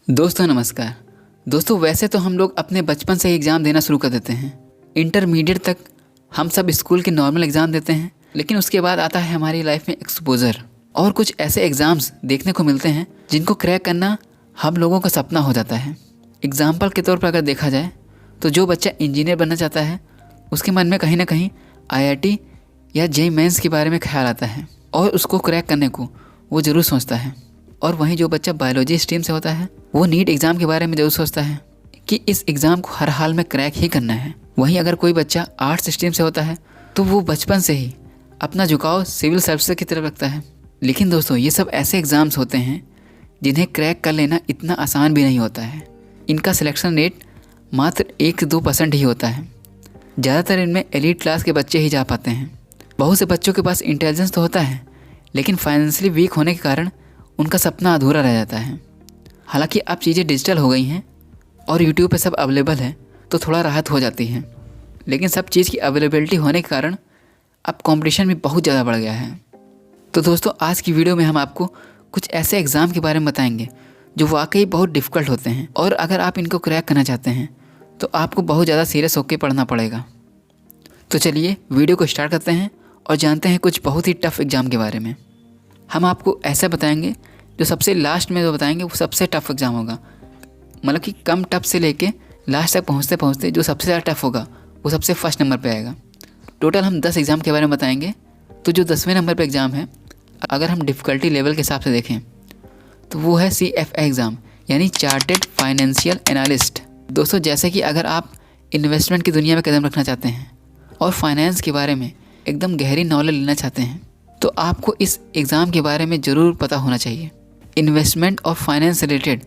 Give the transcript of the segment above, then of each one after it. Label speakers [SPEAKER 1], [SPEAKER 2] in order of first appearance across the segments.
[SPEAKER 1] दोस्तों नमस्कार। दोस्तों वैसे तो हम लोग अपने बचपन से ही एग्ज़ाम देना शुरू कर देते हैं। इंटरमीडिएट तक हम सब स्कूल के नॉर्मल एग्ज़ाम देते हैं, लेकिन उसके बाद आता है हमारी लाइफ में एक्सपोजर और कुछ ऐसे एग्ज़ाम्स देखने को मिलते हैं जिनको क्रैक करना हम लोगों का सपना हो जाता है। एग्ज़ाम्पल के तौर पर अगर देखा जाए तो जो बच्चा इंजीनियर बनना चाहता है उसके मन में कहीं ना कहीं IIT या JEE मेंस के बारे में ख्याल आता है और उसको क्रैक करने को वो ज़रूर सोचता है। और वहीं जो बच्चा बायोलॉजी स्ट्रीम से होता है वो नीट एग्ज़ाम के बारे में ज़रूर सोचता है कि इस एग्ज़ाम को हर हाल में क्रैक ही करना है। वहीं अगर कोई बच्चा आर्ट्स स्ट्रीम से होता है तो वो बचपन से ही अपना झुकाव सिविल सर्विस की तरफ रखता है। लेकिन दोस्तों ये सब ऐसे एग्ज़ाम्स होते हैं जिन्हें क्रैक कर लेना इतना आसान भी नहीं होता है। इनका सिलेक्शन रेट मात्र 1-2% ही होता है। ज़्यादातर इनमें एलीट क्लास के बच्चे ही जा पाते हैं। बहुत से बच्चों के पास इंटेलिजेंस तो होता है, लेकिन फाइनेंशियली वीक होने के कारण उनका सपना अधूरा रह जाता है। हालांकि अब चीज़ें डिजिटल हो गई हैं और यूट्यूब पे सब अवेलेबल है तो थोड़ा राहत हो जाती है, लेकिन सब चीज़ की अवेलेबिलिटी होने के कारण अब कंपटीशन भी बहुत ज़्यादा बढ़ गया है। तो दोस्तों आज की वीडियो में हम आपको कुछ ऐसे एग्ज़ाम के बारे में बताएंगे जो वाकई बहुत डिफ़िकल्ट होते हैं और अगर आप इनको क्रैक करना चाहते हैं तो आपको बहुत ज़्यादा सीरियस होकर पढ़ना पड़ेगा। तो चलिए वीडियो को स्टार्ट करते हैं और जानते हैं कुछ बहुत ही टफ़ एग्ज़ाम के बारे में। हम आपको ऐसा बताएंगे जो सबसे लास्ट में जो बताएंगे वो सबसे टफ़ एग्ज़ाम होगा, मतलब कि कम टफ से लेके लास्ट तक पहुँचते पहुँचते जो सबसे ज़्यादा टफ़ होगा वो सबसे फर्स्ट नंबर पे आएगा। टोटल हम 10 एग्ज़ाम के बारे में बताएंगे। तो जो 10वें नंबर पे एग्ज़ाम है, अगर हम डिफ़िकल्टी लेवल के हिसाब से देखें तो वो है CFA एग्ज़ाम, यानी चार्टेड फाइनेंशियल एनालिस्ट। दोस्तों जैसे कि अगर आप इन्वेस्टमेंट की दुनिया में कदम रखना चाहते हैं और फाइनेंस के बारे में एकदम गहरी नॉलेज लेना चाहते हैं तो आपको इस एग्ज़ाम के बारे में ज़रूर पता होना चाहिए। इन्वेस्टमेंट और फाइनेंस रिलेटेड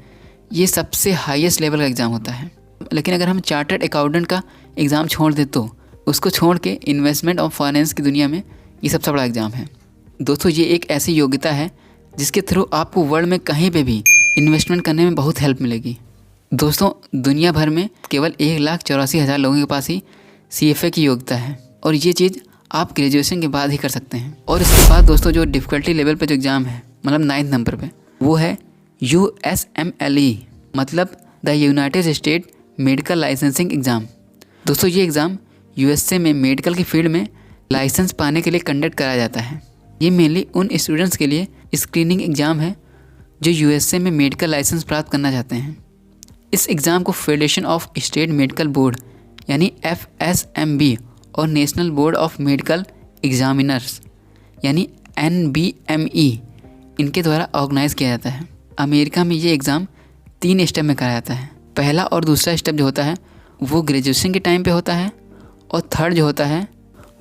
[SPEAKER 1] ये सबसे हाईएस्ट लेवल का एग्ज़ाम होता है। लेकिन अगर हम चार्टर्ड अकाउंटेंट का एग्ज़ाम छोड़ दें तो उसको छोड़ के इन्वेस्टमेंट और फाइनेंस की दुनिया में ये सबसे बड़ा एग्ज़ाम है। दोस्तों ये एक ऐसी योग्यता है जिसके थ्रू आपको वर्ल्ड में कहीं पे भी इन्वेस्टमेंट करने में बहुत हेल्प मिलेगी। दोस्तों दुनिया भर में केवल 1,84,000 लोगों के पास ही CFA की योग्यता है और ये चीज़ आप ग्रेजुएशन के बाद ही कर सकते हैं। और इसके बाद दोस्तों जो डिफ़िकल्टी लेवल पे जो एग्ज़ाम है, मतलब 9th नंबर पे, वो है USMLE, मतलब the United state medical licensing exam. दोस्तों ये एग्ज़ाम USA में मेडिकल की फील्ड में लाइसेंस पाने के लिए कंडक्ट कराया जाता है। ये मेनली उन स्टूडेंट्स के लिए स्क्रीनिंग एग्ज़ाम है जो USA में मेडिकल लाइसेंस प्राप्त करना चाहते हैं। इस एग्ज़ाम को federation of state medical board यानी FSMB और national board of medical examiners यानी NBME इनके द्वारा ऑर्गेनाइज़ किया जाता है। अमेरिका में ये एग्ज़ाम 3 स्टेप में कराया जाता है। पहला और दूसरा स्टेप जो होता है वो ग्रेजुएशन के टाइम पे होता है और थर्ड जो होता है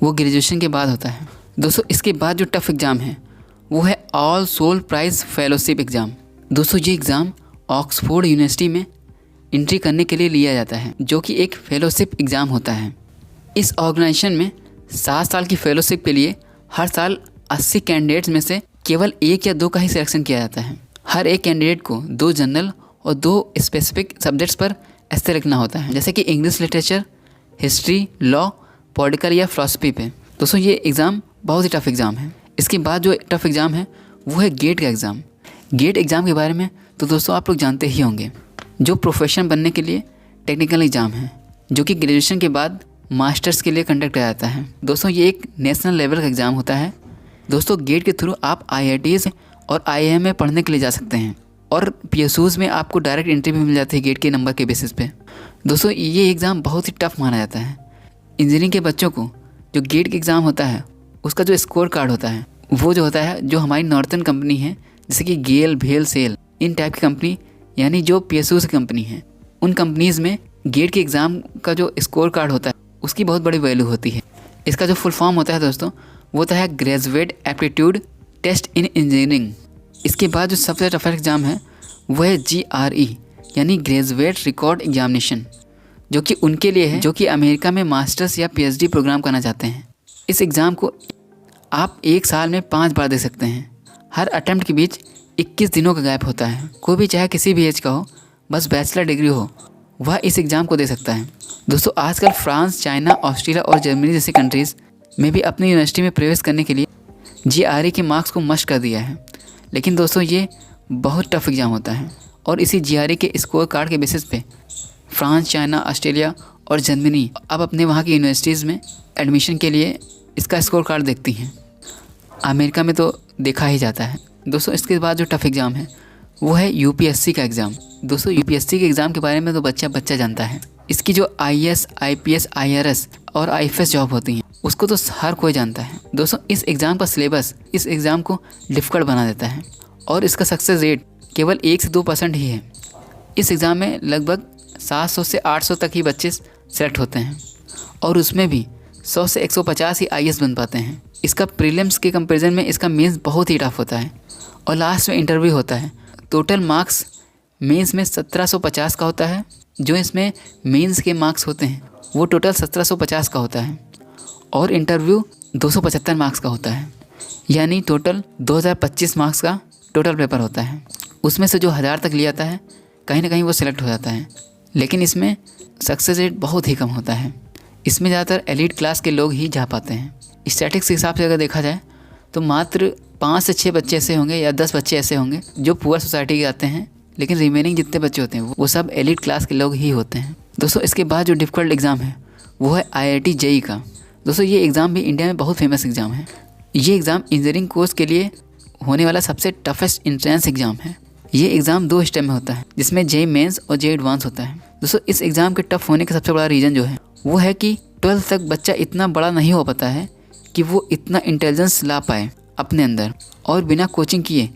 [SPEAKER 1] वो ग्रेजुएशन के बाद होता है। दोस्तों इसके बाद जो टफ़ एग्ज़ाम है वो है All Souls Prize Fellowship exam. दोस्तों ये एग्ज़ाम ऑक्सफोर्ड यूनिवर्सिटी में एंट्री करने के लिए लिया जाता है, जो कि एक फेलोशिप एग्ज़ाम होता है। इस ऑर्गेनाइजेशन में 7 साल की फेलोशिप के लिए हर साल 80 कैंडिडेट्स में से केवल 1 या 2 का ही सिलेक्शन किया जाता है। हर एक कैंडिडेट को 2 जनरल और 2 स्पेसिफिक सब्जेक्ट्स पर ऐसे लिखना होता है, जैसे कि English literature, history, law, political या फिलॉसफी पे। दोस्तों ये एग्ज़ाम बहुत ही टफ़ एग्ज़ाम है। इसके बाद जो टफ़ एग्ज़ाम है वो है गेट का एग्ज़ाम। गेट एग्ज़ाम के बारे में तो दोस्तों आप लोग जानते ही होंगे, जो प्रोफेशन बनने के लिए टेक्निकल एग्ज़ाम है, जो कि ग्रेजुएशन के बाद मास्टर्स के लिए कंडक्ट किया जाता है। दोस्तों ये एक नेशनल लेवल का एग्ज़ाम होता है। दोस्तों गेट के थ्रू आप IITs और IIM में पढ़ने के लिए जा सकते हैं और PSUs में आपको डायरेक्ट एंट्री भी मिल जाती है गेट के नंबर के बेसिस पे। दोस्तों ये एग्ज़ाम बहुत ही टफ़ माना जाता है। इंजीनियरिंग के बच्चों को जो गेट का एग्ज़ाम होता है उसका जो स्कोर कार्ड होता है वो जो होता है, जो हमारी नॉर्थर्न कंपनी है जैसे कि गेल, भेल, सेल, इन टाइप की कंपनी, यानी जो PSUs की कंपनी है, उन कंपनीज़ में गेट के एग्ज़ाम का जो स्कोर कार्ड होता है उसकी बहुत बड़ी वैल्यू होती है। इसका जो फुल फॉर्म होता है दोस्तों वो होता है graduate aptitude test in engineering. इसके बाद जो सबसे टफ एग्ज़ाम है वो है GRE, यानी ग्रेजुएट रिकॉर्ड एग्जामिनेशन, जो कि उनके लिए है जो कि अमेरिका में मास्टर्स या PhD प्रोग्राम करना चाहते हैं। इस एग्ज़ाम को आप 1 साल में 5 बार दे सकते हैं। हर अटैम्प्ट के बीच 21 दिनों का गैप होता है। कोई भी चाहे किसी भी एज का हो, बस बैचलर डिग्री हो, वह इस एग्ज़ाम को दे सकता है। दोस्तों आजकल फ्रांस, चाइना, ऑस्ट्रेलिया और जर्मनी जैसी कंट्रीज़ में भी अपनी यूनिवर्सिटी में प्रवेश करने के लिए GRE के मार्क्स को मस्ट कर दिया है। लेकिन दोस्तों ये बहुत टफ एग्ज़ाम होता है और इसी GRE के स्कोर कार्ड के बेसिस पे फ्रांस, चाइना, ऑस्ट्रेलिया और जर्मनी अब अपने वहाँ की यूनिवर्सिटीज़ में एडमिशन के लिए इसका स्कोर कार्ड देखती हैं। अमेरिका में तो देखा ही जाता है। दोस्तों इसके बाद जो टफ़ एग्ज़ाम है वो है UPSC का एग्ज़ाम। दोस्तों UPSC के एग्ज़ाम के बारे में तो बच्चा जानता है। इसकी जो IAS, IPS, IRS और IFS जॉब होती हैं उसको तो हर कोई जानता है। दोस्तों इस एग्ज़ाम का सिलेबस इस एग्ज़ाम को डिफ़िकल्ट बना देता है और इसका सक्सेस रेट केवल 1 से 2% ही है। इस एग्ज़ाम में लगभग 700 से 800 तक ही बच्चे सेलेक्ट होते हैं और उसमें भी 100 से 150 ही IAS बन पाते हैं। इसका प्रीलिम्स के कंपैरिजन में इसका मेंस बहुत ही टफ होता है और लास्ट में इंटरव्यू होता है। टोटल मार्क्स मेंस में 1750 का होता है। जो इसमें मेंस के मार्क्स होते हैं वो टोटल 1750 का होता है और इंटरव्यू 275 मार्क्स का होता है, यानी टोटल 2025 मार्क्स का टोटल पेपर होता है। उसमें से जो 1000 तक लिया जाता है कहीं ना कहीं वो सिलेक्ट हो जाता है, लेकिन इसमें सक्सेस रेट बहुत ही कम होता है। इसमें ज़्यादातर एलीट क्लास के लोग ही जा पाते हैं। स्टैटिस्टिक्स के हिसाब से अगर देखा जाए तो मात्र 5 से 6 बच्चे ऐसे होंगे या 10 बच्चे ऐसे होंगे जो पुअर सोसाइटी के आते हैं, लेकिन रिमेनिंग जितने बच्चे होते हैं वो सब एलीट क्लास के लोग ही होते हैं। दोस्तों इसके बाद जो डिफ़िकल्ट एग्ज़ाम है वो है IIT JEE का। दोस्तों ये एग्ज़ाम भी इंडिया में बहुत फेमस एग्ज़ाम है। ये एग्ज़ाम इंजीनियरिंग कोर्स के लिए होने वाला सबसे टफेस्ट एंट्रेंस एग्ज़ाम है। ये एग्ज़ाम 2 स्टेप में होता है जिसमें JEE मेंस और JEE एडवांस होता है। दोस्तों इस एग्ज़ाम के टफ होने का सबसे बड़ा रीज़न जो है वो है कि 12th तक बच्चा इतना बड़ा नहीं हो पाता है कि वो इतना इंटेलिजेंस ला पाए अपने अंदर, और बिना कोचिंग किए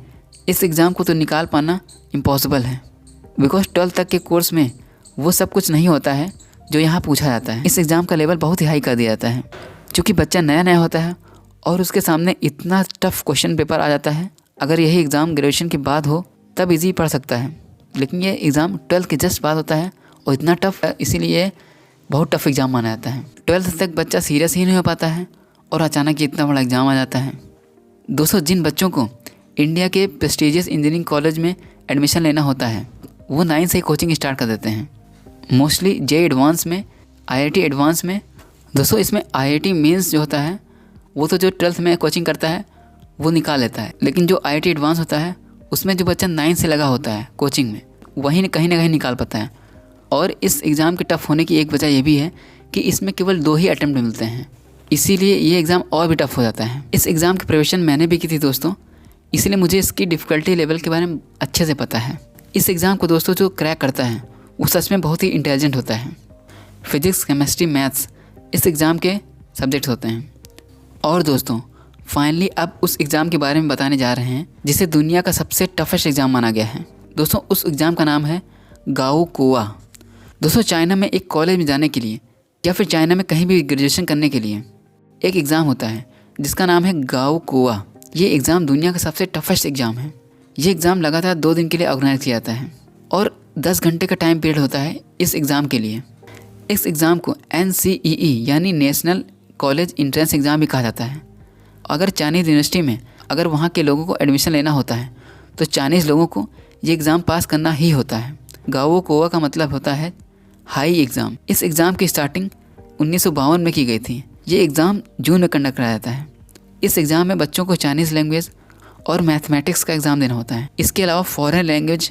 [SPEAKER 1] इस एग्ज़ाम को तो निकाल पाना इम्पॉसिबल है। बिकॉज 12th तक के कोर्स में वो सब कुछ नहीं होता है जो यहाँ पूछा जाता है। इस एग्ज़ाम का लेवल बहुत ही हाई कर दिया जाता है क्योंकि बच्चा नया होता है और उसके सामने इतना टफ क्वेश्चन पेपर आ जाता है। अगर यही एग्ज़ाम ग्रेजुएशन के बाद हो तब इजी पढ़ सकता है, लेकिन ये एग्ज़ाम 12th के जस्ट बाद होता है और इतना टफ है, इसीलिए बहुत टफ एग्ज़ाम माना जाता है। 12th तक बच्चा सीरियस ही नहीं हो पाता है और अचानक इतना बड़ा एग्ज़ाम आ जाता है। दोस्तों जिन बच्चों को इंडिया के प्रेस्टीजियस इंजीनियरिंग कॉलेज में एडमिशन लेना होता है वो 9 से ही कोचिंग स्टार्ट कर देते हैं, मोस्टली JEE एडवांस में, IIT एडवांस में। दोस्तों इसमें IIT मेंस जो होता है वो तो जो 12th में कोचिंग करता है वो निकाल लेता है, लेकिन जो IIT एडवांस होता है उसमें जो बच्चा 9 से लगा होता है कोचिंग में वही कहीं ना कहीं निकाल पाता है। और इस एग्ज़ाम के टफ होने की एक वजह ये भी है कि इसमें केवल 2 ही अटैम्प्ट मिलते हैं, इसीलिए ये एग्ज़ाम और भी टफ हो जाता है। इस एग्ज़ाम की प्रिपरेशन मैंने भी की थी दोस्तों, इसलिए मुझे इसकी डिफ़िकल्टी लेवल के बारे में अच्छे से पता है। इस एग्ज़ाम को दोस्तों जो क्रैक करता है वो सच में बहुत ही इंटेलिजेंट होता है। फिजिक्स, केमिस्ट्री, मैथ्स इस एग्ज़ाम के सब्जेक्ट्स होते हैं। और दोस्तों फाइनली अब उस एग्ज़ाम के बारे में बताने जा रहे हैं जिसे दुनिया का सबसे टफेस्ट एग्ज़ाम माना गया है। दोस्तों उस एग्ज़ाम का नाम है गाओकोवा। दोस्तों चाइना में एक कॉलेज में जाने के लिए या फिर चाइना में कहीं भी ग्रेजुएशन करने के लिए एक एग्ज़ाम होता है जिसका नाम है गाओकोवा। ये एग्ज़ाम दुनिया का सबसे टफेस्ट एग्ज़ाम है। ये एग्ज़ाम लगातार 2 दिन के लिए ऑर्गेनाइज किया जाता है और 10 घंटे का टाइम पीरियड होता है इस एग्ज़ाम के लिए। इस एग्ज़ाम को NCEE यानी नेशनल कॉलेज एंट्रेंस एग्ज़ाम भी कहा जाता है। अगर चाइनीज़ यूनिवर्सिटी में अगर वहाँ के लोगों को एडमिशन लेना होता है तो चाइनीज़ लोगों को ये एग्ज़ाम पास करना ही होता है। गाओकोवा का मतलब होता है हाई एग्ज़ाम। इस एग्ज़ाम की स्टार्टिंग 1952 में की गई थी। ये एग्ज़ाम जून में कंडक्ट कराया जाता है। इस एग्ज़ाम में बच्चों को चाइनीज़ लैंग्वेज और मैथमेटिक्स का एग्ज़ाम देना होता है। इसके अलावा foreign language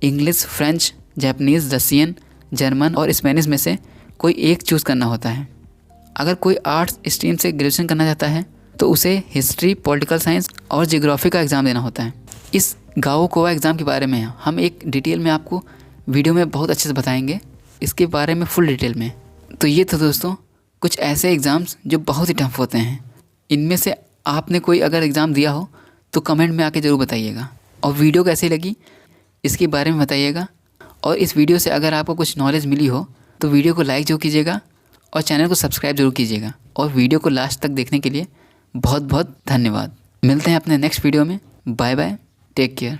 [SPEAKER 1] English, French, Japanese, Russian, German और स्पेनिश में से कोई एक चूज़ करना होता है। अगर कोई आर्ट्स स्ट्रीम से ग्रेजुएशन करना चाहता है तो उसे हिस्ट्री, पॉलिटिकल साइंस और जियोग्राफी का एग्ज़ाम देना होता है। इस गाओकोवा एग्ज़ाम के बारे में हम एक डिटेल में आपको वीडियो में बहुत अच्छे से बताएंगे, इसके बारे में फुल डिटेल में। तो ये तो दोस्तों कुछ ऐसे एग्ज़ाम्स जो बहुत ही टफ होते हैं। इनमें से आपने कोई अगर एग्ज़ाम दिया हो तो कमेंट में आके ज़रूर बताइएगा, और वीडियो कैसी लगी इसके बारे में बताइएगा। और इस वीडियो से अगर आपको कुछ नॉलेज मिली हो तो वीडियो को लाइक जरूर कीजिएगा और चैनल को सब्सक्राइब जरूर कीजिएगा। और वीडियो को लास्ट तक देखने के लिए बहुत बहुत धन्यवाद। मिलते हैं अपने नेक्स्ट वीडियो में। Bye bye, take care.